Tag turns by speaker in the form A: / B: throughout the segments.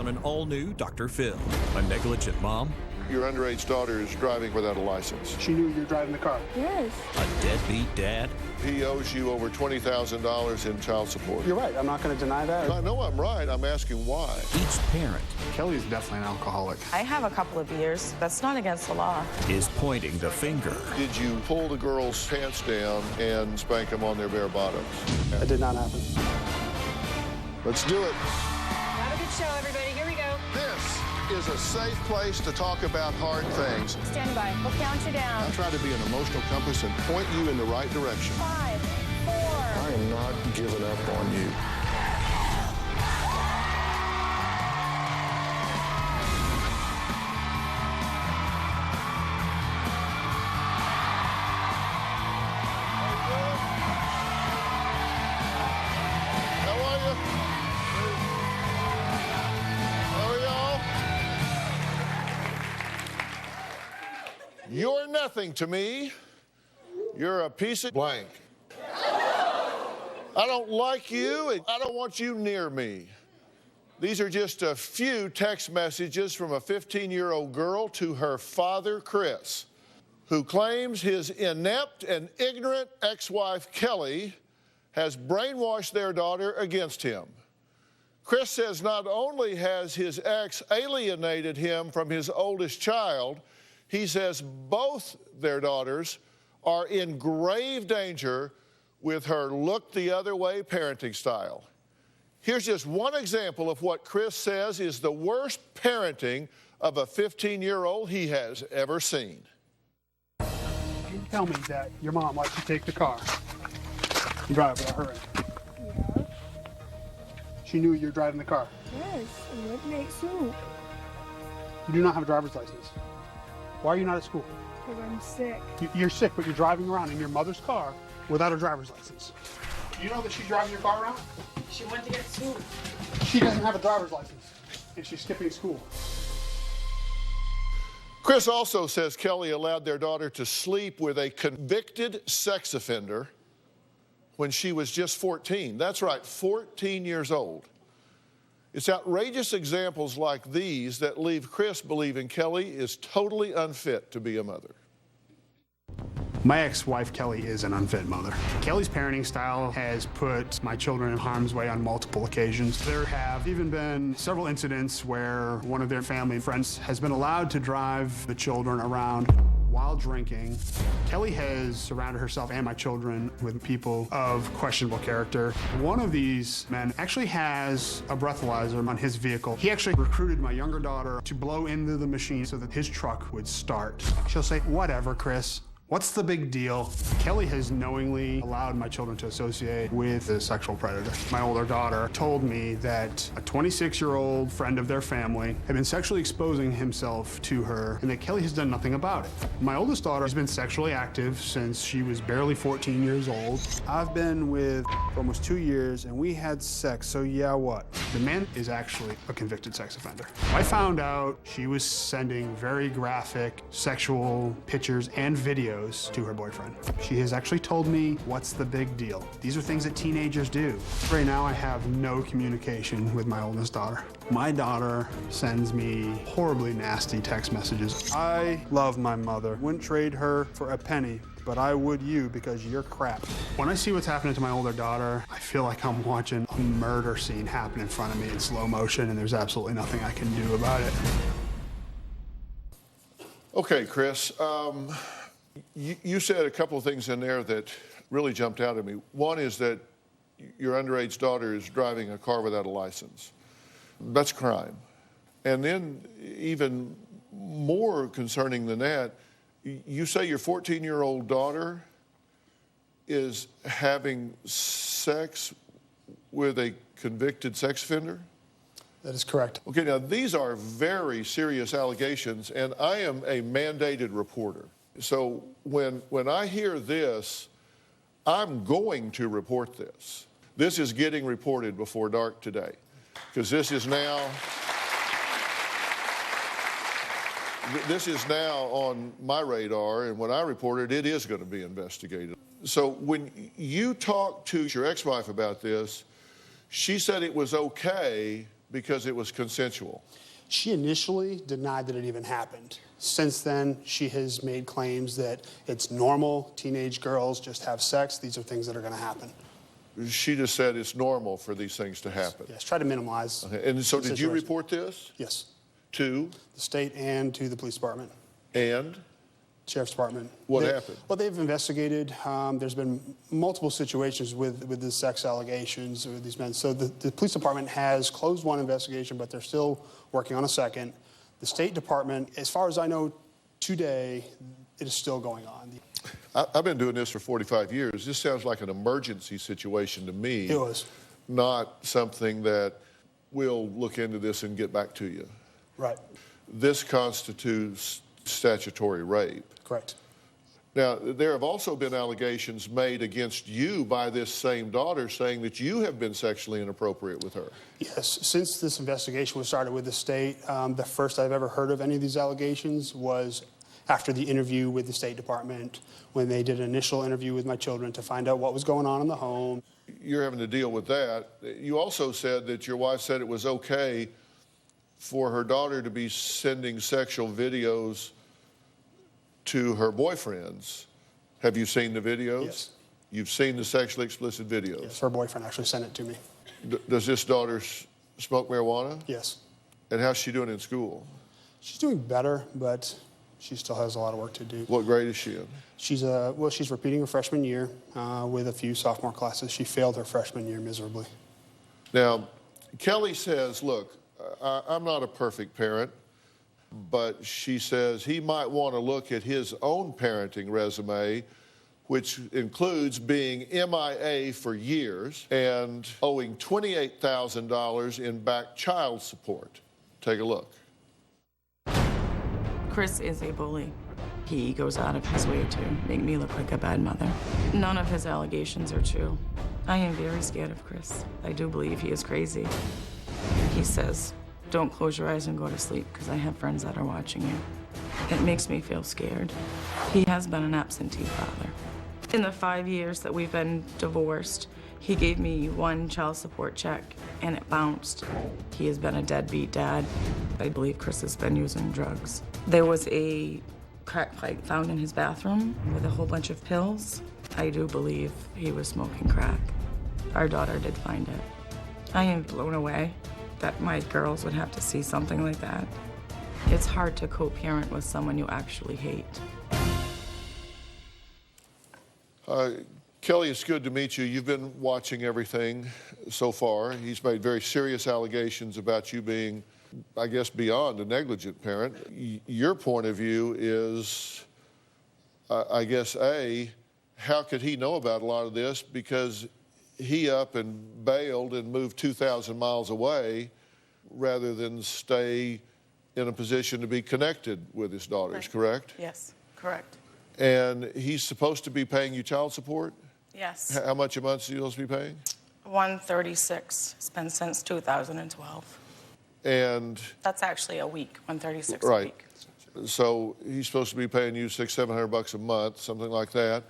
A: on an all-new Dr. Phil. A negligent mom.
B: Your underage daughter is driving without a license.
C: She knew you were driving the car.
D: Yes.
A: A deadbeat dad.
B: He owes you over $20,000 in child support.
C: You're right. I'm not going to deny that.
B: I know I'm right. I'm asking why.
A: Each parent
C: Kelly is definitely an alcoholic.
E: I have a couple of beers. That's not against the law.
A: is pointing the finger.
B: Did you pull the girls' pants down and spank them on their bare bottoms?
C: That did not happen.
B: Let's do it.
F: Have a good show, everybody. Here we go.
B: This is a safe place to talk about hard things.
F: Stand by. We'll count you down.
B: I try to be an emotional compass and point you in the right direction.
F: 5, 4.
B: I am not giving up on you. How are you? How are y'all? You're nothing to me. You're a piece of blank. I don't like you, and I don't want you near me. These are just a few text messages from a 15-year-old girl to her father, Chris, who claims his inept and ignorant ex-wife, Kelly, has brainwashed their daughter against him. Chris says not only has his ex alienated him from his oldest child, he says both their daughters are in grave danger with her look-the-other-way parenting style. Here's just one example of what Chris says is the worst parenting of a 15-year-old he has ever seen.
C: You tell me that your mom lets you take the car and drive without her in.
D: Yeah.
C: She knew you were driving the car.
D: Yes. And what makes you?
C: You do not have a driver's license. Why are you not at school?
D: Because I'm sick.
C: You're sick, but you're driving around in your mother's car without a driver's license. You know that she's driving your car around?
E: She went to get sued.
C: She doesn't have a driver's license, and she's skipping school.
B: Chris also says Kelly allowed their daughter to sleep with a convicted sex offender when she was just 14. That's right, 14 years old. It's outrageous examples like these that leave Chris believing Kelly is totally unfit to be a mother.
C: My ex-wife, Kelly, is an unfit mother. Kelly's parenting style has put my children in harm's way on multiple occasions. There have even been several incidents where one of their family friends has been allowed to drive the children around while drinking. Kelly has surrounded herself and my children with people of questionable character. One of these men actually has a breathalyzer on his vehicle. He actually recruited my younger daughter to blow into the machine so that his truck would start. She'll say, "Whatever, Chris. What's the big deal?" Kelly has knowingly allowed my children to associate with a sexual predator. My older daughter told me that a 26-year-old friend of their family had been sexually exposing himself to her and that Kelly has done nothing about it. My oldest daughter has been sexually active since she was barely 14 years old. I've been with for almost 2 years and we had sex, so yeah, what? The man is actually a convicted sex offender. I found out she was sending very graphic sexual pictures and videos to her boyfriend. She has actually told me, "What's the big deal?" These are things that teenagers do. Right now, I have no communication with my oldest daughter. My daughter sends me horribly nasty text messages. "I love my mother. Wouldn't trade her for a penny, but I would you because you're crap." When I see what's happening to my older daughter, I feel like I'm watching a murder scene happen in front of me in slow motion, and there's absolutely nothing I can do about it.
B: Okay, Chris, you said a couple of things in there that really jumped out at me. One is that your underage daughter is driving a car without a license. That's a crime. And then even more concerning than that, you say your 14-year-old daughter is having sex with a convicted sex offender?
C: That is correct.
B: Okay, now these are very serious allegations, and I am a mandated reporter. So when I hear this, I'm going to report this. This is getting reported before dark today, because this is now on my radar, and when I report it, it is going to be investigated. So when you talked to your ex-wife about this, she said it was okay, because it was consensual.
C: She initially denied that it even happened. Since then, she has made claims that it's normal, teenage girls just have sex, these are things that are going to happen.
B: She just said it's normal for these things to happen.
C: Yes, try to minimize.
B: Okay. And so
C: the
B: did you
C: situation.
B: report this?
C: Yes,
B: To?
C: the state and to the police department,
B: And?
C: sheriff's department.
B: What happened?
C: Well, they've investigated. There's been multiple situations with the sex allegations with these men. So the police department has closed one investigation, but they're still working on a second. The State Department, as far as I know today, it is still going on.
B: I've been doing this for 45 years. This sounds like an emergency situation to me.
C: It was.
B: Not something that we'll look into this and get back to you.
C: Right,
B: This constitutes statutory rape.
C: correct.
B: Now, there have also been allegations made against you by this same daughter saying that you have been sexually inappropriate with her.
C: Yes, since this investigation was started with the state, the first I've ever heard of any of these allegations was after the interview with the State Department, when they did an initial interview with my children to find out what was going on in the home.
B: You're having to deal with that. You also said that your wife said it was okay for her daughter to be sending sexual videos to her boyfriends. Have you seen the videos?
C: Yes.
B: You've seen the sexually explicit videos?
C: Yes, her boyfriend actually sent it to me.
B: Does this daughter smoke marijuana?
C: Yes.
B: And how's she doing in school?
C: She's doing better, but she still has a lot of work to do.
B: What grade is she in?
C: She's repeating her freshman year with a few sophomore classes. She failed her freshman year miserably.
B: Now, Kelly says, look, I'm not a perfect parent, but she says he might want to look at his own parenting resume, which includes being MIA for years and owing $28,000 in back child support. Take a look.
E: Chris is a bully. He goes out of his way to make me look like a bad mother. None of his allegations are true. I am very scared of Chris. I do believe he is crazy. He says, don't close your eyes and go to sleep because I have friends that are watching you. It makes me feel scared. He has been an absentee father. In the 5 years that we've been divorced, he gave me one child support check and it bounced. He has been a deadbeat dad. I believe Chris has been using drugs. There was a crack pipe found in his bathroom with a whole bunch of pills. I do believe he was smoking crack. Our daughter did find it. I am blown away that my girls would have to see something like that. It's hard to co-parent with someone you actually hate.
B: Kelly, it's good to meet you. You've been watching everything so far. He's made very serious allegations about you being, I guess, beyond a negligent parent. Your point of view is, I guess, A, how could he know about a lot of this? Because he up and bailed and moved 2,000 miles away rather than stay in a position to be connected with his daughters, correct?
E: Yes, correct.
B: And he's supposed to be paying you child support?
E: Yes.
B: How much a month is he supposed to be paying?
E: $136. It's been since 2012.
B: And
E: That's actually a week, $136 a
B: right.
E: week.
B: So he's supposed to be paying you $600-700 a month, something like that.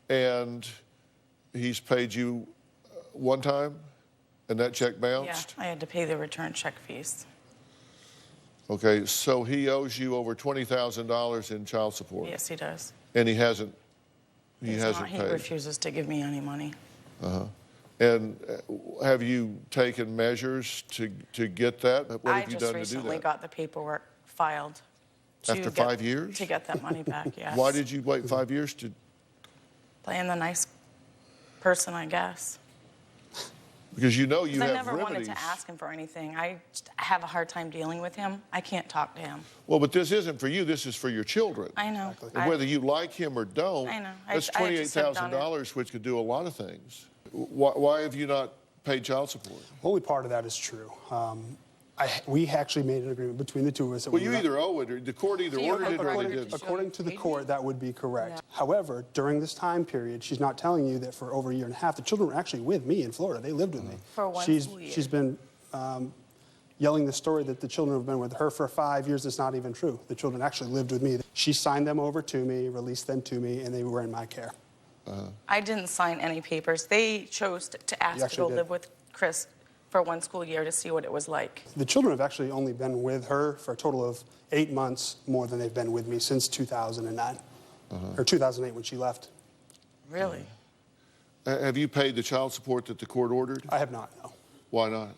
B: And he's paid you one time, and that check bounced?
E: Yeah, I had to pay the return check fees.
B: Okay, so he owes you over $20,000 in child support.
E: Yes, he does.
B: And he hasn't
E: He
B: paid.
E: refuses to give me any money.
B: And have you taken measures to get that? What
E: I
B: have you
E: just
B: done to do
E: recently
B: that?
E: got the paperwork filed.
B: After 5 years?
E: To get that money back, yes.
B: Why did you wait 5 years to?
E: Playing the nice person, I guess.
B: Because you know you have
E: I never
B: remedies.
E: wanted to ask him for anything. I just have a hard time dealing with him. I can't talk to him.
B: Well, but this isn't for you. This is for your children.
E: I know.
B: And whether you like him or don't,
E: I know.
B: that's
E: I just have done
B: $28,000, which could do a lot of things. Why have you not paid child support?
C: Only part of that is true. We actually made an agreement between the two of us. That
B: Well,
C: we
B: you
C: were not-
B: either owe it, or the court either
E: Do you
B: ordered
E: have
B: it
E: a
B: or they
E: record?
B: didn't.
C: According to the
E: Paid
C: court,
E: me?
C: that would be correct.
E: Yeah.
C: However, during this time period, she's not telling you that for over a year and a half, the children were actually with me in Florida. They lived with me.
E: For one
C: She's
E: full year.
C: She's been yelling the story that the children have been with her for 5 years. It's not even true. The children actually lived with me. She signed them over to me, released them to me, and they were in my care.
E: I didn't sign any papers. They chose to ask to
C: actually
E: go
C: did.
E: live with Chris for one school year to see what it was like.
C: The children have actually only been with her for a total of 8 months more than they've been with me since 2009, or 2008 when she left.
E: Really?
B: Have you paid the child support that the court ordered?
C: I have not, no.
B: Why not?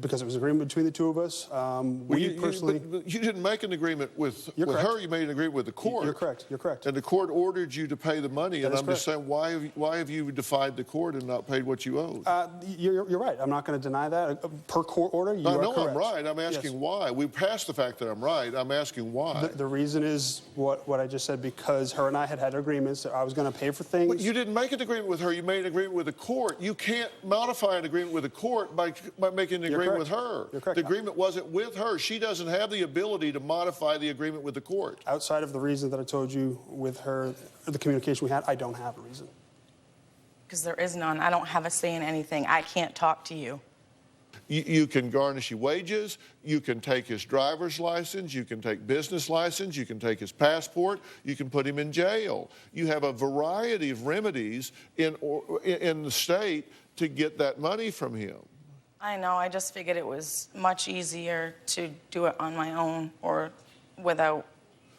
C: Because it was an agreement between the two of us.
B: But you didn't make an agreement with her. You made an agreement with the court.
C: You're correct. You're correct.
B: And the court ordered you to pay the money.
C: That
B: and
C: is
B: I'm
C: correct.
B: just saying, why have you defied the court and not paid what you owed?
C: You're right. I'm not going to deny that. Per court order, you are correct.
B: I know I'm right. I'm asking
C: Yes.
B: why. We passed the fact that I'm right. I'm asking why.
C: The reason is what I just said, because her and I had agreements that I was going to pay for things.
B: But you didn't make an agreement with her. You made an agreement with the court. You can't modify an agreement with the court by making an agreement with her.
C: You're correct.
B: The agreement wasn't with her. She doesn't have the ability to modify the agreement with the court.
C: Outside of the reason that I told you with her, the communication we had, I don't have a reason.
E: Because there is none. I don't have a say in anything. I can't talk to you.
B: You can garnish his wages, you can take his driver's license, you can take business license, you can take his passport, you can put him in jail. You have a variety of remedies in the state to get that money from him.
E: I know. I just figured it was much easier to do it on my own or without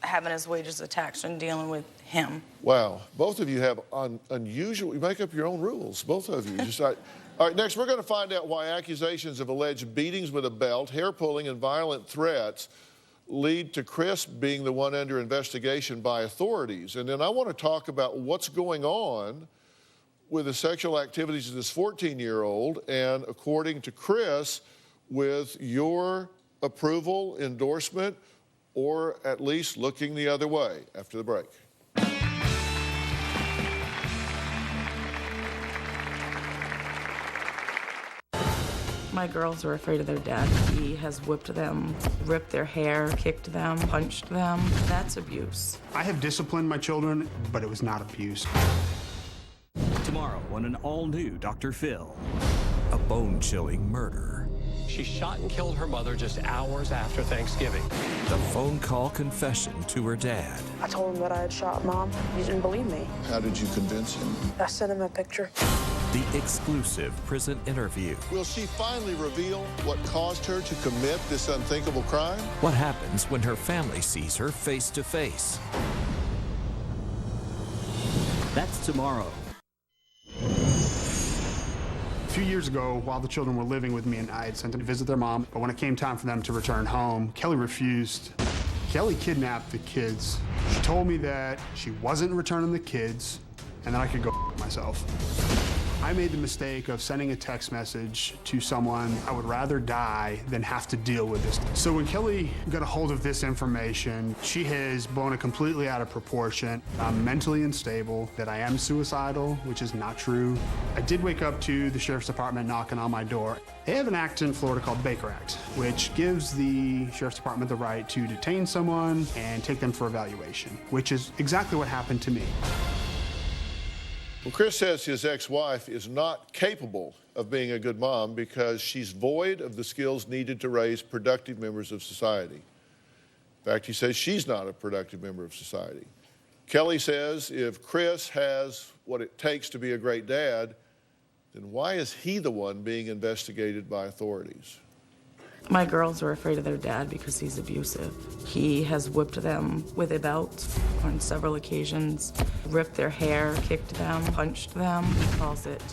E: having his wages attached and dealing with him.
B: Wow. Both of you have unusual, you make up your own rules, both of you. All right, next we're going to find out why accusations of alleged beatings with a belt, hair pulling, and violent threats lead to Chris being the one under investigation by authorities. And then I want to talk about what's going on with the sexual activities of this 14-year-old, and according to Chris, with your approval, endorsement, or at least looking the other way after the break.
E: My girls are afraid of their dad. He has whipped them, ripped their hair, kicked them, punched them. That's abuse.
C: I have disciplined my children, but it was not abuse.
A: Tomorrow on an all-new Dr. Phil. A bone-chilling murder.
G: She shot and killed her mother just hours after Thanksgiving.
A: The phone call confession to her dad.
H: I told him that I had shot Mom. He didn't believe me.
B: How did you convince him?
H: I sent him a picture.
A: The exclusive prison interview.
B: Will she finally reveal what caused her to commit this unthinkable crime?
A: What happens when her family sees her face to face? That's tomorrow.
C: A few years ago, while the children were living with me, and I had sent them to visit their mom, but when it came time for them to return home, Kelly refused. Kelly kidnapped the kids. She told me that she wasn't returning the kids and that I could go myself. I made the mistake of sending a text message to someone. I would rather die than have to deal with this. So when Kelly got a hold of this information, she has blown it completely out of proportion. I'm mentally unstable, that I am suicidal, which is not true. I did wake up to the sheriff's department knocking on my door. They have an act in Florida called Baker Act, which gives the sheriff's department the right to detain someone and take them for evaluation, which is exactly what happened to me.
B: Well, Chris says his ex-wife is not capable of being a good mom because she's void of the skills needed to raise productive members of society. In fact, he says she's not a productive member of society. Kelly says if Chris has what it takes to be a great dad, then why is he the one being investigated by authorities?
E: My girls are afraid of their dad because he's abusive. He has whipped them with a belt on several occasions, ripped their hair, kicked them, punched them. He calls it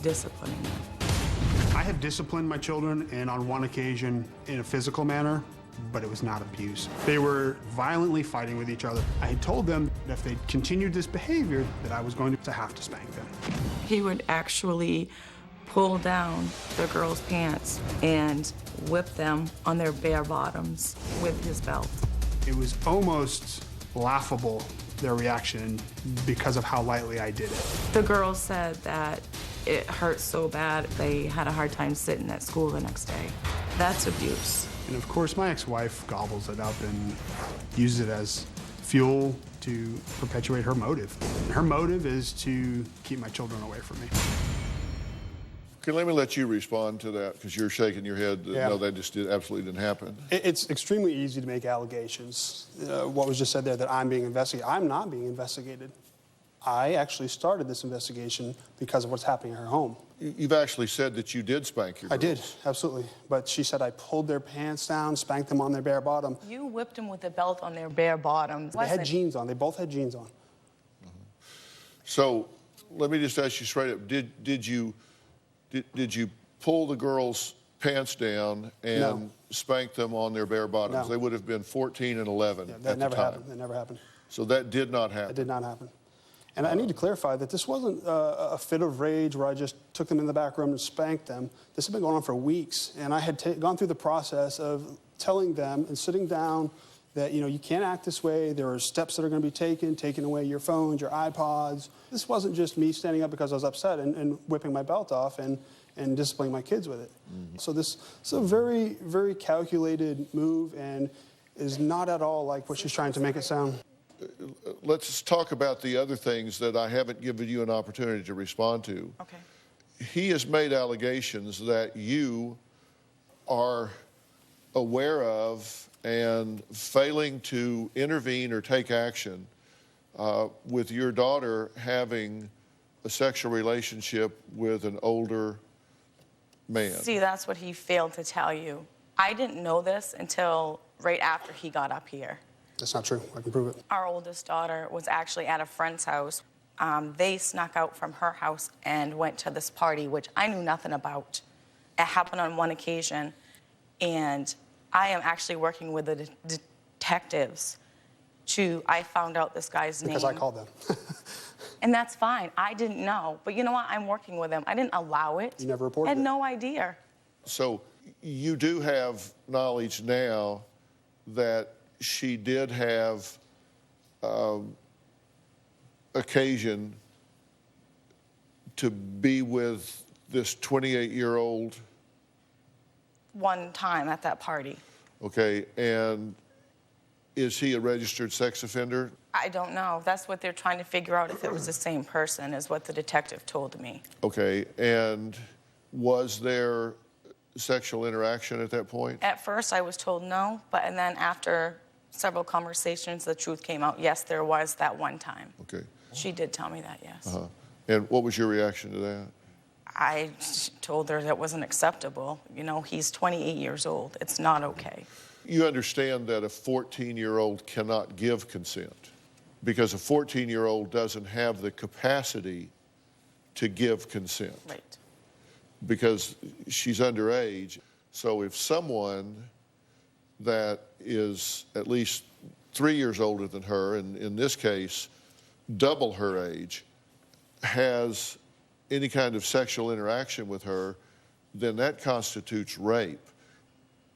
E: disciplining them.
C: I have disciplined my children, and on one occasion in a physical manner, but it was not abuse. They were violently fighting with each other. I had told them that if they continued this behavior, that I was going to have to spank them.
E: He would actually pull down the girls' pants and whip them on their bare bottoms with his belt.
C: It was almost laughable, their reaction, because of how lightly I did it.
E: The girls said that it hurt so bad they had a hard time sitting at school the next day. That's abuse.
C: And of course, my ex-wife gobbles it up and uses it as fuel to perpetuate her motive. And her motive is to keep my children away from me.
B: Okay, let me let you respond to that because you're shaking your head.
C: Yeah.
B: No, that just absolutely didn't happen.
C: It's extremely easy to make allegations. What was just said there, that I'm being investigated. I'm not being investigated. I actually started this investigation because of what's happening in her home.
B: You've actually said that you did spank your girls.
C: I did, absolutely. But she said I pulled their pants down, spanked them on their bare bottom.
E: You whipped them with a belt on their bare bottoms.
C: They had jeans on. They both had jeans on.
B: So let me just ask you straight up, did you pull the girls' pants down and spank them on their bare bottoms?
C: No.
B: They would have been 14 and 11
C: Yeah,
B: at
C: that
B: the
C: never
B: time.
C: happened. That never happened.
B: So that did not happen.
C: It did not happen. And I need to clarify that this wasn't a fit of rage where I just took them in the back room and spanked them. This had been going on for weeks, and I had gone through the process of telling them and sitting down that, you can't act this way. There are steps that are going to be taken, taking away your phones, your iPods. This wasn't just me standing up because I was upset and whipping my belt off and disciplining my kids with it. Mm-hmm. So this is a very, very calculated move and is not at all like what she's trying to make it sound.
B: Let's talk about the other things that I haven't given you an opportunity to respond to.
E: Okay.
B: He has made allegations that you are aware of and failing to intervene or take action with your daughter having a sexual relationship with an older man.
E: See, that's what he failed to tell you. I didn't know this until right after he got up here.
C: That's not true. I can prove it.
E: Our oldest daughter was actually at a friend's house. They snuck out from her house and went to this party, which I knew nothing about. It happened on one occasion, and I am actually working with the detectives I found out this guy's name.
C: Because I called them.
E: And that's fine. I didn't know. But you know what? I'm working with them. I didn't allow it.
C: You never reported
E: I had
C: it?
E: no idea.
B: So you do have knowledge now that she did have occasion to be with this 28-year-old.
E: One time at that party.
B: Okay, and is he a registered sex offender?
E: I don't know. That's what they're trying to figure out, if it was the same person, is what the detective told me.
B: Okay, and was there sexual interaction at that point?
E: At first, I was told no, and then after several conversations, the truth came out. Yes, there was that one time.
B: Okay.
E: She did tell me that, yes.
B: Uh-huh. And what was your reaction to that?
E: I told her that wasn't acceptable. He's 28 years old. It's not okay.
B: You understand that a 14-year-old cannot give consent because a 14-year-old doesn't have the capacity to give consent.
E: Right.
B: Because she's underage. So if someone that is at least 3 years older than her, and in this case, double her age, has any kind of sexual interaction with her, then that constitutes rape.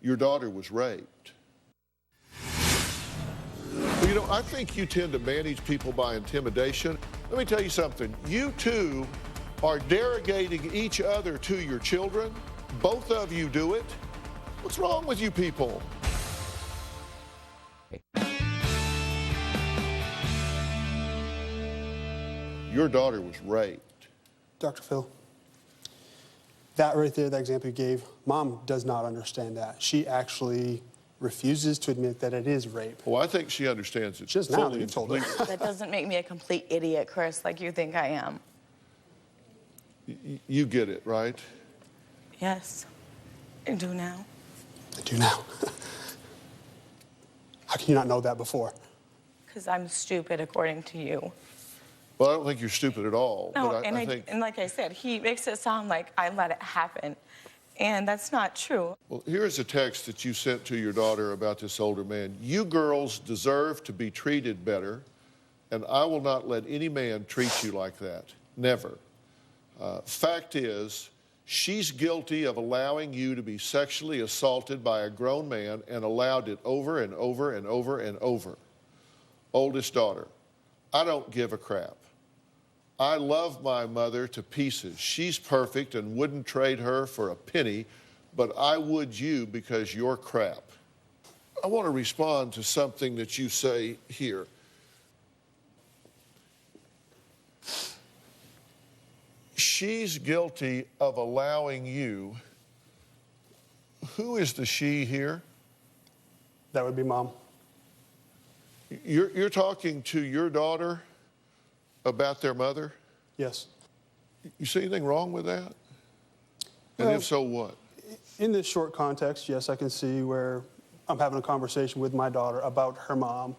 B: Your daughter was raped. Well, I think you tend to manage people by intimidation. Let me tell you something. You two are derogating each other to your children. Both of you do it. What's wrong with you people? Your daughter was raped.
C: Dr. Phil, that right there, that example you gave, Mom does not understand that. She actually refuses to admit that it is rape.
B: Well, I think she understands it.
C: Just now that you told her.
E: That doesn't make me a complete idiot, Chris, like you think I am.
B: You get it, right?
E: Yes, I do now.
C: I do now. How can you not know that before?
E: Because I'm stupid, according to you.
B: Well, I don't think you're stupid at all.
E: No,
B: but
E: and,
B: I think...
E: and like I said, he makes it sound like I let it happen. And that's not true.
B: Well, here's a text that you sent to your daughter about this older man. You girls deserve to be treated better, and I will not let any man treat you like that. Never. Fact is, she's guilty of allowing you to be sexually assaulted by a grown man and allowed it over and over and over and over. Oldest daughter, I don't give a crap. I love my mother to pieces. She's perfect and wouldn't trade her for a penny, but I would you because you're crap. I want to respond to something that you say here. She's guilty of allowing you. Who is the she here?
C: That would be Mom.
B: You're talking to your daughter about their mother?
C: Yes.
B: You see anything wrong with that? And if so, what?
C: In this short context, yes, I can see where I'm having a conversation with my daughter about her mom.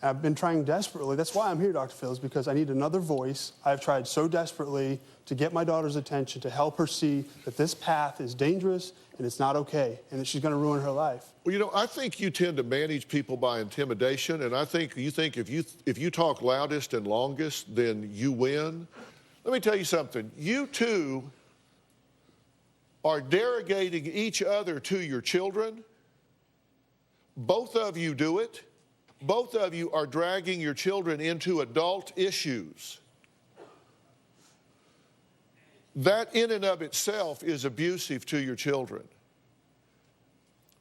C: I've been trying desperately. That's why I'm here, Dr. Phil, is because I need another voice. I've tried so desperately to get my daughter's attention, to help her see that this path is dangerous and it's not okay, and that she's going to ruin her life.
B: Well, you know, I think you tend to manage people by intimidation, and I think you think if you talk loudest and longest, then you win. Let me tell you something. You two are derogating each other to your children. Both of you do it. Both of you are dragging your children into adult issues. That in and of itself is abusive to your children.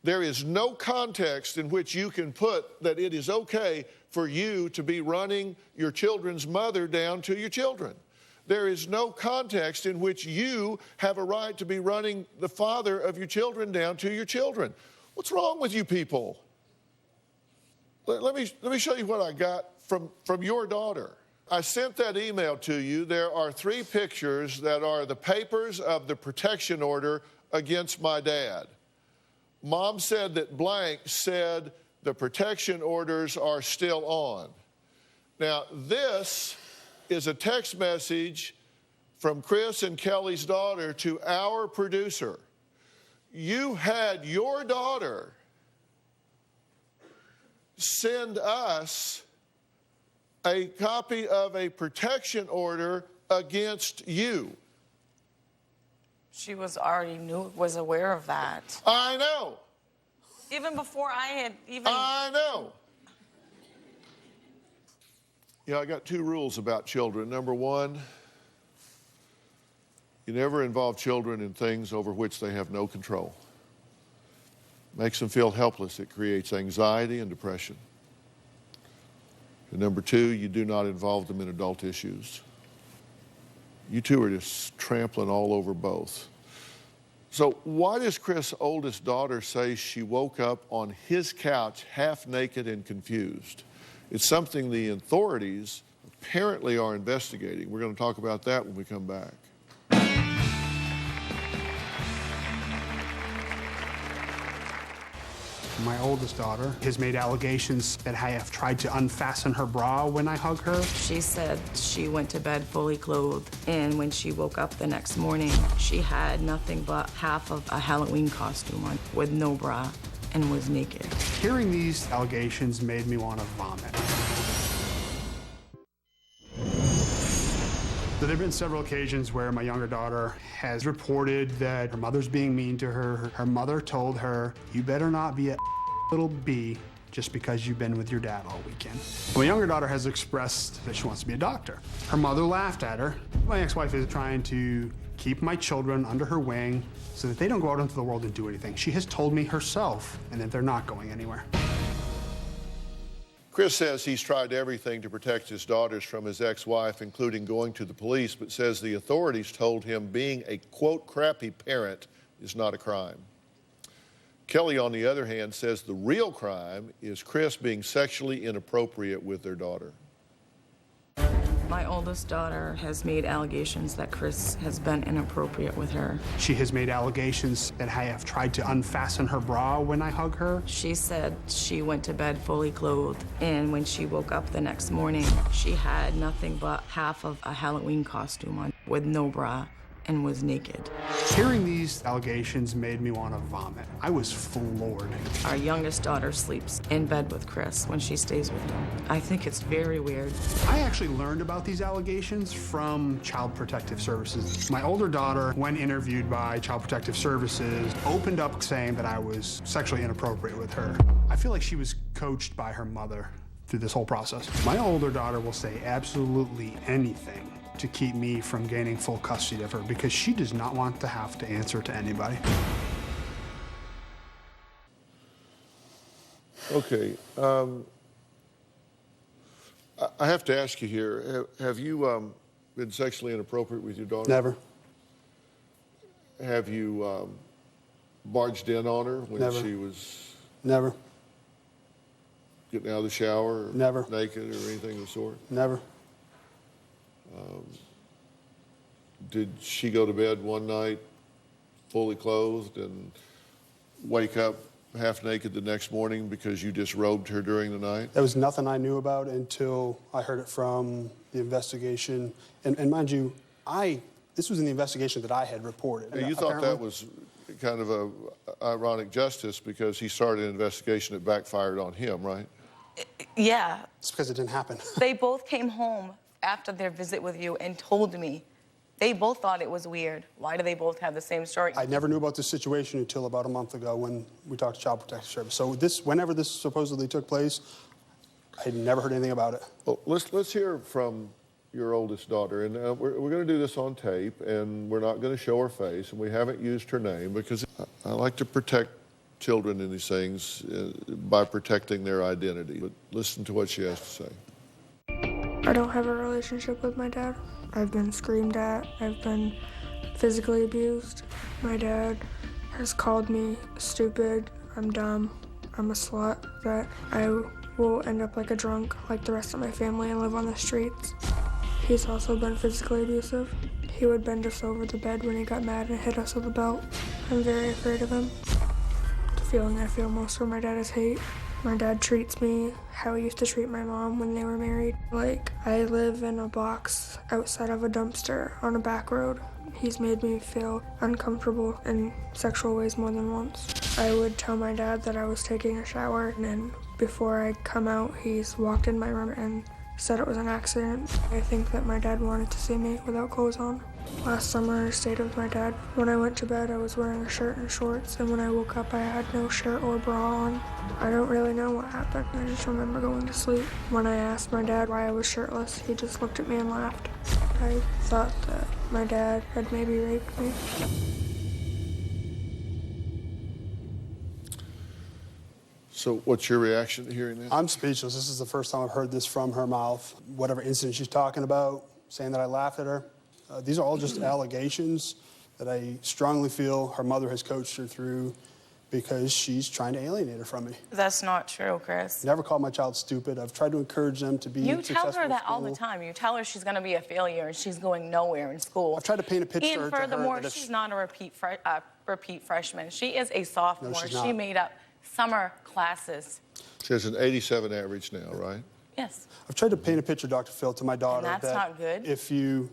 B: There is no context in which you can put that it is okay for you to be running your children's mother down to your children. There is no context in which you have a right to be running the father of your children down to your children. What's wrong with you people? Let me show you what I got from your daughter. I sent that email to you. There are 3 pictures that are the papers of the protection order against my dad. Mom said that blank said the protection orders are still on. Now, this is a text message from Chris and Kelly's daughter to our producer. You had your daughter send us a copy of a protection order against you.
E: She was was aware of that.
B: I know.
E: Even before I had even...
B: I know. Yeah, I got 2 rules about children. Number 1, you never involve children in things over which they have no control. Makes them feel helpless. It creates anxiety and depression. And number 2, you do not involve them in adult issues. You two are just trampling all over both. So why does Chris' oldest daughter say she woke up on his couch half naked and confused? It's something the authorities apparently are investigating. We're going to talk about that when we come back.
C: My oldest daughter has made allegations that I have tried to unfasten her bra when I hug her.
E: She said she went to bed fully clothed, and when she woke up the next morning, she had nothing but half of a Halloween costume on with no bra and was naked.
C: Hearing these allegations made me want to vomit. There have been several occasions where my younger daughter has reported that her mother's being mean to her. Her mother told her, "You better not be a little bee just because you've been with your dad all weekend." My younger daughter has expressed that she wants to be a doctor. Her mother laughed at her. My ex-wife is trying to keep my children under her wing so that they don't go out into the world and do anything. She has told me herself, and that they're not going anywhere.
B: Chris says he's tried everything to protect his daughters from his ex-wife, including going to the police, but says the authorities told him being a, quote, crappy parent is not a crime. Kelly, on the other hand, says the real crime is Chris being sexually inappropriate with their daughter.
E: My oldest daughter has made allegations that Chris has been inappropriate with her.
C: She has made allegations that I have tried to unfasten her bra when I hug her.
E: She said she went to bed fully clothed, and when she woke up the next morning, she had nothing but half of a Halloween costume on with no bra and was naked.
C: Hearing these allegations made me want to vomit. I was floored.
E: Our youngest daughter sleeps in bed with Chris when she stays with him. I think it's very weird.
C: I actually learned about these allegations from Child Protective Services. My older daughter, when interviewed by Child Protective Services, opened up saying that I was sexually inappropriate with her. I feel like she was coached by her mother through this whole process. My older daughter will say absolutely anything to keep me from gaining full custody of her because she does not want to have to answer to anybody.
B: Okay. I have to ask you here, have you been sexually inappropriate with your daughter?
C: Never.
B: Have you barged in on her when
C: Never.
B: she was
C: Never.
B: getting out of the shower? Or
C: Never.
B: naked or anything of the sort?
C: Never.
B: Did she go to bed one night fully clothed and wake up half naked the next morning because you disrobed her during the night?
C: That was nothing I knew about until I heard it from the investigation. And mind you, this was in the investigation that I had reported.
B: And you thought that was kind of a ironic justice because he started an investigation that backfired on him, right?
E: Yeah.
C: It's because it didn't happen.
E: They both came home after their visit with you and told me. They both thought it was weird. Why do they both have the same story?
C: I never knew about this situation until about a month ago when we talked to Child Protective Service. So whenever this supposedly took place, I had never heard anything about it.
B: Well, let's hear from your oldest daughter, and we're going to do this on tape, and we're not going to show her face, and we haven't used her name because I like to protect children in these things by protecting their identity. But listen to what she has to say.
I: I don't have a relationship with my dad. I've been screamed at. I've been physically abused. My dad has called me stupid, I'm dumb, I'm a slut, that I will end up like a drunk like the rest of my family and live on the streets. He's also been physically abusive. He would bend us over the bed when he got mad and hit us with a belt. I'm very afraid of him. The feeling I feel most for my dad is hate. My dad treats me how he used to treat my mom when they were married. Like, I live in a box outside of a dumpster on a back road. He's made me feel uncomfortable in sexual ways more than once. I would tell my dad that I was taking a shower, and then before I come out, he's walked in my room and said it was an accident. I think that my dad wanted to see me without clothes on. Last summer I stayed with my dad. When I went to bed, I was wearing a shirt and shorts, and when I woke up, I had no shirt or bra on. I don't really know what happened. I just remember going to sleep. When I asked my dad why I was shirtless, he just looked at me and laughed. I thought that my dad had maybe raped me.
B: So what's your reaction to hearing that?
C: I'm speechless. This is the first time I've heard this from her mouth. Whatever incident she's talking about, saying that I laughed at her, these are all just allegations that I strongly feel her mother has coached her through because she's trying to alienate her from me.
E: That's not true, Chris.
C: Never called my child stupid. I've tried to encourage them to be successful.
E: You tell her
C: in
E: that all the
C: school.
E: time. You tell her she's going to be a failure and she's going nowhere in school.
C: I've tried to paint a picture
E: And
C: to her
E: furthermore,
C: that if
E: she's not a repeat freshman. She is a sophomore.
C: No, she's
E: She
C: not.
E: made up summer classes.
B: She has an 87 average now, right?
E: Yes.
C: I've tried to paint a picture, Dr. Phil, to my daughter
E: that's
C: that
E: not good.
C: if you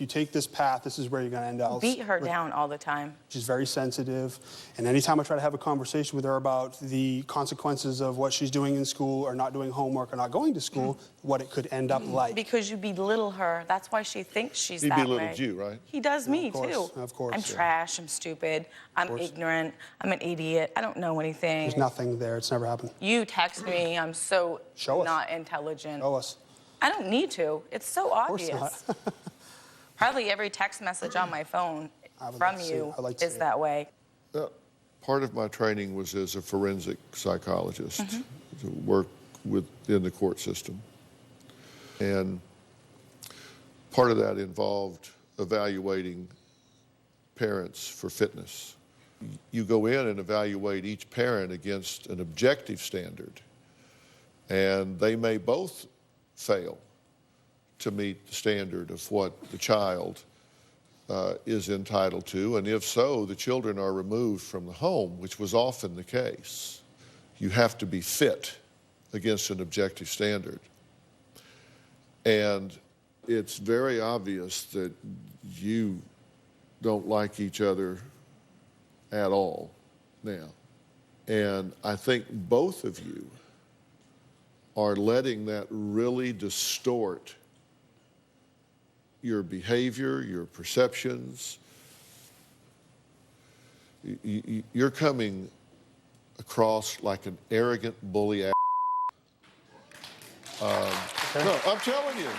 C: take this path, this is where you're going to end up.
E: Beat her down all the time.
C: She's very sensitive, and anytime I try to have a conversation with her about the consequences of what she's doing in school or not doing homework or not going to school, what it could end up like.
E: Because you belittle her. That's why she thinks she's
B: He
E: that way.
B: belittled you, right?
E: He does me,
C: of course,
E: too.
C: of course,
E: I'm
C: yeah.
E: trash. I'm stupid. I'm ignorant. I'm an idiot. I don't know anything.
C: There's nothing there. It's never happened.
E: You text me. I'm so
C: Show us.
E: not intelligent.
C: Show us.
E: I don't need to. It's so
C: course
E: obvious.
C: not.
E: Probably every text message on my phone
C: I would
E: from
C: like to see it.
E: you
C: I'd like to
E: is
C: see it.
E: that way.
B: Part of my training was as a forensic psychologist
E: Mm-hmm.
B: to work within the court system. And part of that involved evaluating parents for fitness. You go in and evaluate each parent against an objective standard, and they may both fail to meet the standard of what the child is entitled to, and if so, the children are removed from the home, which was often the case. You have to be fit against an objective standard. And it's very obvious that you don't like each other at all now. And I think both of you are letting that really distort your behavior, your perceptions. You're coming across like an arrogant bully. No, I'm telling you.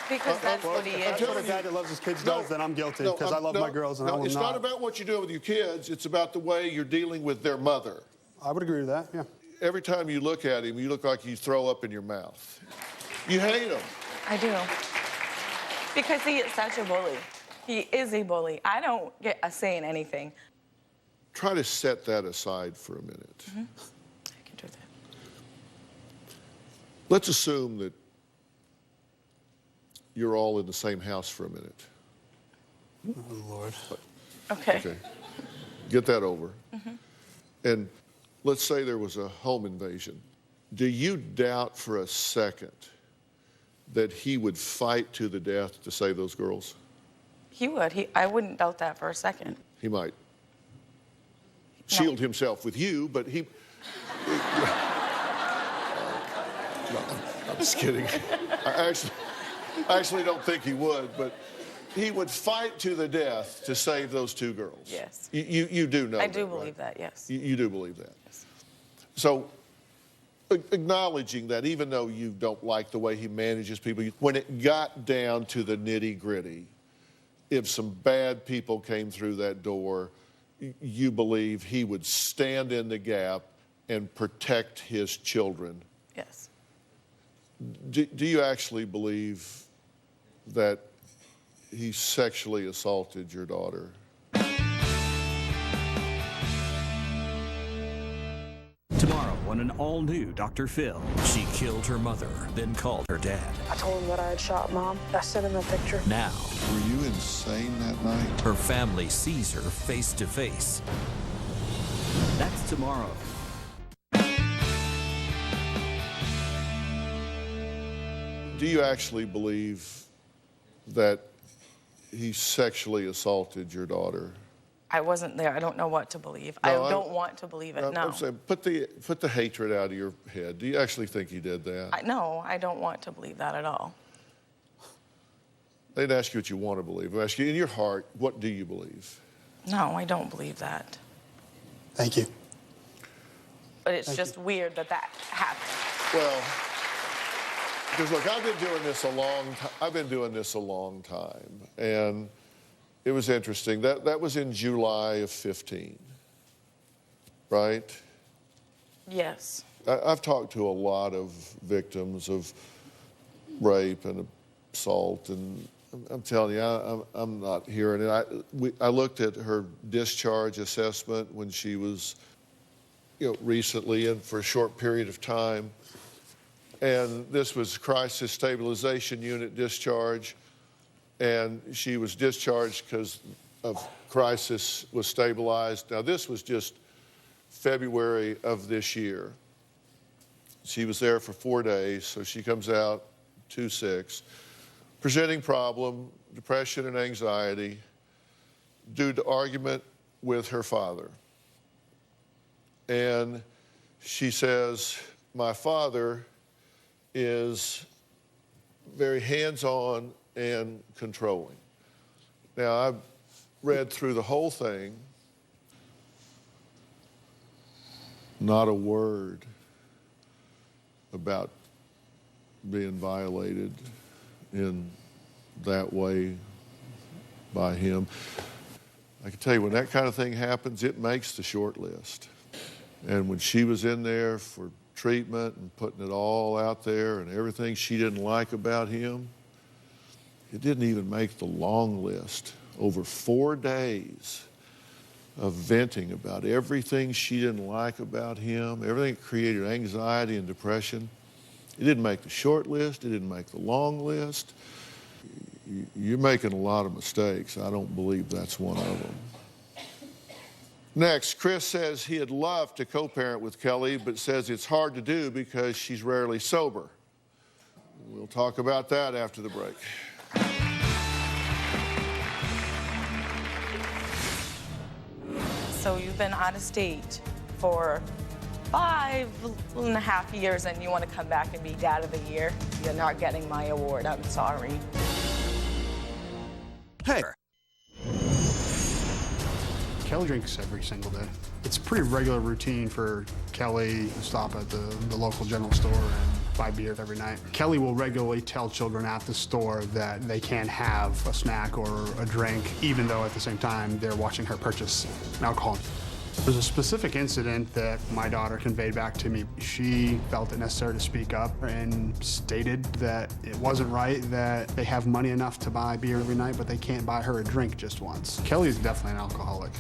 E: Because that's what he is.
C: That's what a guy that loves his kids does, then I'm guilty, because I love my girls and I will
B: it's not about what you do with your kids. It's about the way you're dealing with their mother.
C: I would agree with that, yeah.
B: Every time you look at him, you look like you throw up in your mouth. You hate him.
E: I do. Because he is such a bully. He is a bully. I don't get a say in anything.
B: Try to set that aside for a minute.
E: Mm-hmm. I can do that.
B: Let's assume that you're all in the same house for a minute.
C: Oh, Lord.
E: Okay.
B: Okay. get that over. And let's say there was a home invasion. Do you doubt for a second that he would fight to the death to save those girls?
E: He would. I wouldn't doubt that for a second.
B: He might shield himself with you, but he no, I'm just kidding. I actually don't think he would, but he would fight to the death to save those two girls.
E: Yes.
B: You do know that,
E: I do believe
B: right?
E: that, yes.
B: You do believe that.
E: Yes.
B: So acknowledging that, even though you don't like the way he manages people, when it got down to the nitty-gritty, if some bad people came through that door, you believe he would stand in the gap and protect his children.
E: Yes.
B: Do you actually believe that he sexually assaulted your daughter?
A: Tomorrow on an all-new Dr. Phil, she killed her mother, then called her dad.
H: I told him that I had shot Mom. I sent him a picture.
A: Now,
B: Were you insane that night?
A: her family sees her face to face.
J: That's tomorrow.
B: Do you actually believe that he sexually assaulted your daughter?
E: I wasn't there. I don't know what to believe.
B: No,
E: I don't want to believe it, no.
B: I'm saying, put the hatred out of your head. Do you actually think he did that?
E: No, I don't want to believe that at all.
B: They didn't ask you what you want to believe. They ask you in your heart, what do you believe?
E: No, I don't believe that.
C: Thank you.
E: But it's just weird that that happened.
B: Well, because look, I've been doing this a long time, and it was interesting. That was in July of 15, right?
E: Yes.
B: I've talked to a lot of victims of rape and assault, and I'm telling you, I'm not hearing it. I looked at her discharge assessment when she was, recently and for a short period of time, and this was crisis stabilization unit discharge, and she was discharged because of crisis was stabilized. Now, this was just February of this year. She was there for 4 days, so she comes out 2/6. Presenting problem, depression and anxiety due to argument with her father. And she says, my father is very hands-on and controlling. Now, I've read through the whole thing. Not a word about being violated in that way by him. I can tell you, when that kind of thing happens, it makes the short list. And when she was in there for treatment and putting it all out there and everything she didn't like about him, it didn't even make the long list. Over 4 days of venting about everything she didn't like about him, everything that created anxiety and depression. It didn't make the short list. It didn't make the long list. You're making a lot of mistakes. I don't believe that's one of them. Next, Chris says he'd love to co-parent with Kelly, but says it's hard to do because she's rarely sober. We'll talk about that after the break.
E: So you've been out of state for 5.5 years and you want to come back and be Dad of the Year? You're not getting my award. I'm sorry.
A: Hey.
C: Kelly drinks every single day. It's a pretty regular routine for Kelly to stop at the local general store and buy beer every night. Kelly will regularly tell children at the store that they can't have a snack or a drink, even though at the same time they're watching her purchase alcohol. There's a specific incident that my daughter conveyed back to me. She felt it necessary to speak up and stated that it wasn't right that they have money enough to buy beer every night, but they can't buy her a drink just once. Kelly is definitely an alcoholic.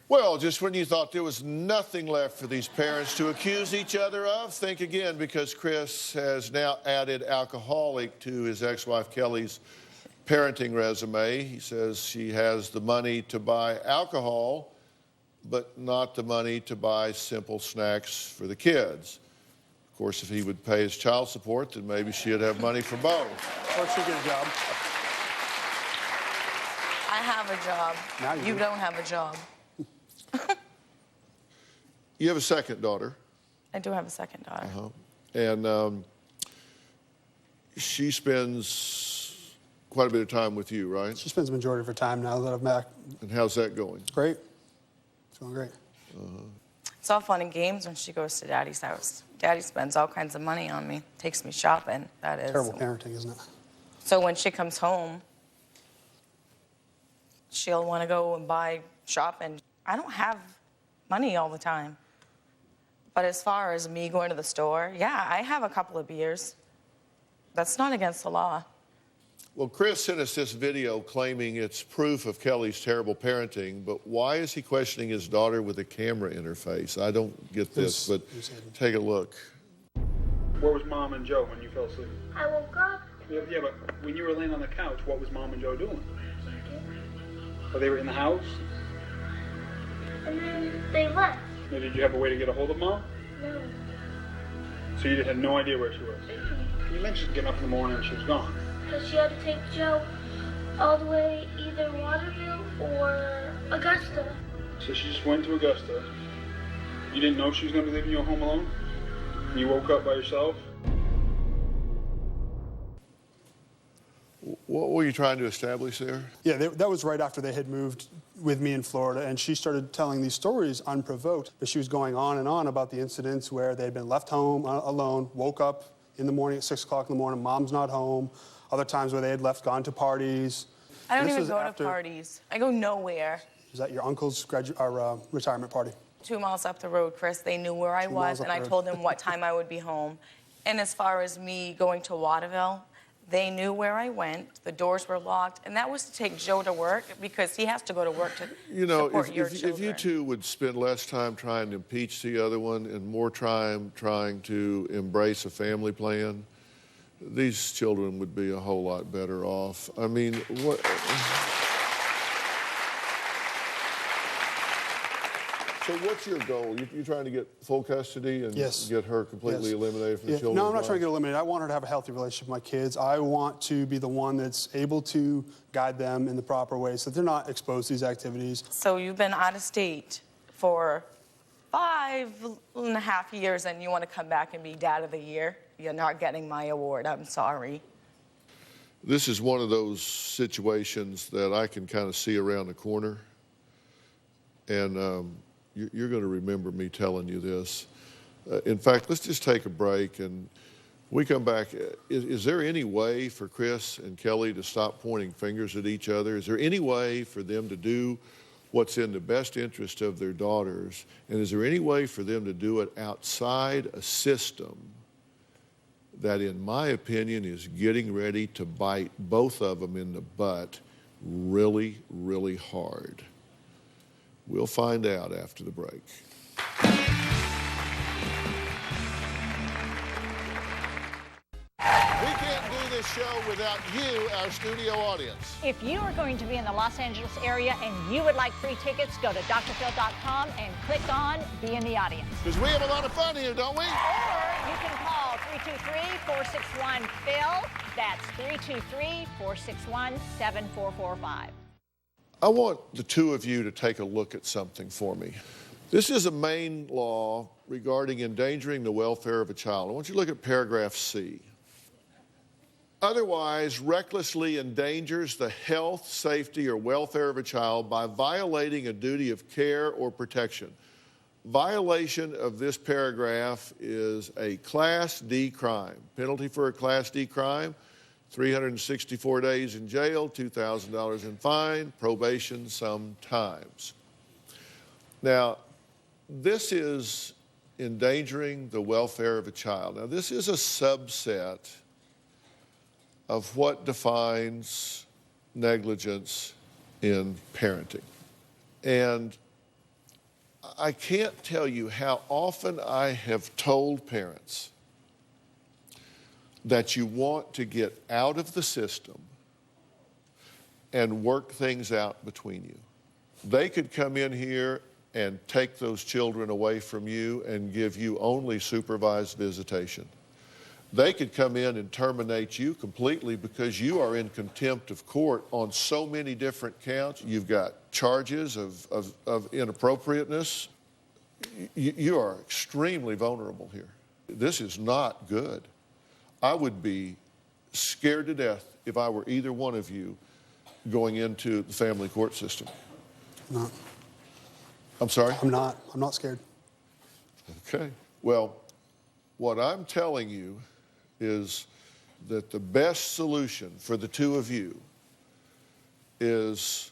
B: Well, just when you thought there was nothing left for these parents to accuse each other of, think again, because Chris has now added alcoholic to his ex-wife Kelly's parenting resume. He says she has the money to buy alcohol, but not the money to buy simple snacks for the kids. Of course, if he would pay his child support, then maybe she'd have money for both.
C: Or she'd get a job.
E: I have a job.
C: Now you do.
E: don't have a job.
B: You have a second daughter.
E: I do have a second daughter.
B: And she spends quite a bit of time with you, right?
C: She spends the majority of her time now that I'm back.
B: And how's that going?
C: It's great. It's going great.
E: It's all fun and games when she goes to Daddy's house. Daddy spends all kinds of money on me, takes me shopping, that is.
C: Terrible parenting, isn't it?
E: So when she comes home, she'll want to go and buy shopping. I don't have money all the time. But as far as me going to the store, yeah, I have a couple of beers. That's not against the law.
B: Well, Chris sent us this video claiming it's proof of Kelly's terrible parenting, but why is he questioning his daughter with a camera interface? I don't get this, but take a look.
K: Where was Mom and Joe when you fell asleep?
L: I woke up.
K: Yeah, but when you were laying on the couch, what was Mom and Joe doing? Oh, they were in the house?
L: And then they left.
K: Now, did you have a way to get a hold of Mom?
L: No.
K: So you had no idea where she was? You mentioned getting up in the morning and she was gone.
L: Because she had to take Joe all the way either Waterville or Augusta.
K: So she just went to Augusta. You didn't know she was going to be leaving you home alone? And you woke up by yourself?
B: What were you trying to establish there?
C: Yeah, that was right after they had moved with me in Florida, and she started telling these stories unprovoked. But she was going on and on about the incidents where they had been left home alone, woke up in the morning at 6 o'clock in the morning, Mom's not home. Other times where they had gone to parties.
E: I don't even go to parties. I go nowhere.
C: Was that your uncle's retirement party?
E: 2 miles up the road, Chris. They knew where I was, and I told them what time I would be home. And as far as me going to Waterville, they knew where I went. The doors were locked, and that was to take Joe to work because he has to go to work to support your children.
B: If you two would spend less time trying to impeach the other one and more time trying to embrace a family plan, these children would be a whole lot better off. I mean, what? So what's your goal? You're trying to get full custody and get her completely eliminated from the children's
C: No, I'm not
B: life?
C: trying to get eliminated. I want her to have a healthy relationship with my kids. I want to be the one that's able to guide them in the proper way so that they're not exposed to these activities.
E: So you've been out of state for 5.5 years, and you want to come back and be Dad of the Year? You're not getting my award. I'm sorry.
B: This is one of those situations that I can kind of see around the corner. And you're going to remember me telling you this. In fact, let's just take a break and we come back. Is there any way for Chris and Kelly to stop pointing fingers at each other? Is there any way for them to do what's in the best interest of their daughters? And is there any way for them to do it outside a system that, in my opinion, is getting ready to bite both of them in the butt really, really hard? We'll find out after the break. We can't do this show without you, our studio audience.
F: If you are going to be in the Los Angeles area and you would like free tickets, go to drphil.com and click on Be in the Audience.
B: Because we have a lot of fun here, don't we?
F: Or you can call 323-461-PHIL. That's 323-461-7445.
B: I want the two of you to take a look at something for me. This is a Maine law regarding endangering the welfare of a child. I want you to look at paragraph C. Otherwise recklessly endangers the health, safety, or welfare of a child by violating a duty of care or protection. Violation of this paragraph is a Class D crime. Penalty for a Class D crime, 364 days in jail, $2,000 in fine, probation sometimes. Now, this is endangering the welfare of a child. Now, this is a subset of what defines negligence in parenting. And I can't tell you how often I have told parents that you want to get out of the system and work things out between you. They could come in here and take those children away from you and give you only supervised visitation. They could come in and terminate you completely because you are in contempt of court on so many different counts. You've got charges of inappropriateness. You are extremely vulnerable here. This is not good. I would be scared to death if I were either one of you going into the family court system.
C: I'm not.
B: I'm sorry?
C: I'm not scared.
B: Okay. Well, what I'm telling you is that the best solution for the two of you is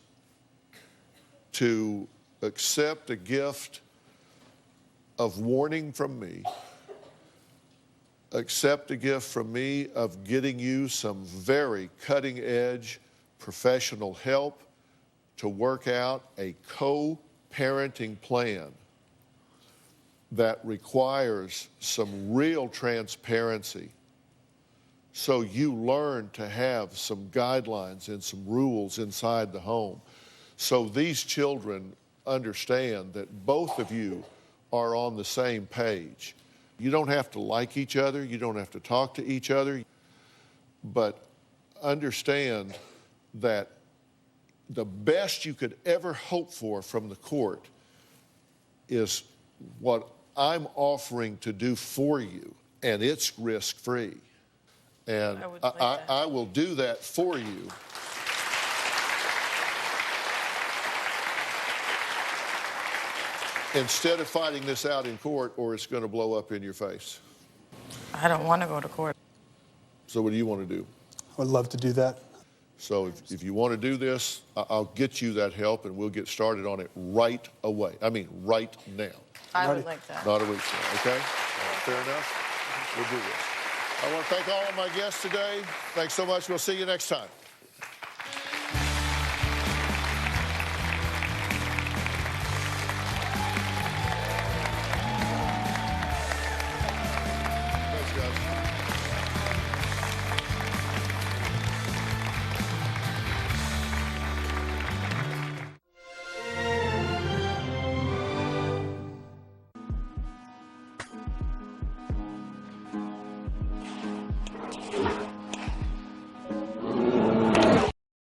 B: to accept a gift of warning from me, accept a gift from me of getting you some very cutting-edge professional help to work out a co-parenting plan that requires some real transparency, so you learn to have some guidelines and some rules inside the home, so these children understand that both of you are on the same page. You don't have to like each other, you don't have to talk to each other, but understand that the best you could ever hope for from the court is what I'm offering to do for you, and it's risk-free. And I will do that for you. Instead of fighting this out in court, or it's going to blow up in your face.
E: I don't want to go to court.
B: So what do you want to do?
C: I would love to do that.
B: So if you want to do this, I'll get you that help, and we'll get started on it right away. I mean, right now.
E: I would like that.
B: Not a week from now, okay? Fair enough? We'll do this. I want to thank all of my guests today. Thanks so much. We'll see you next time.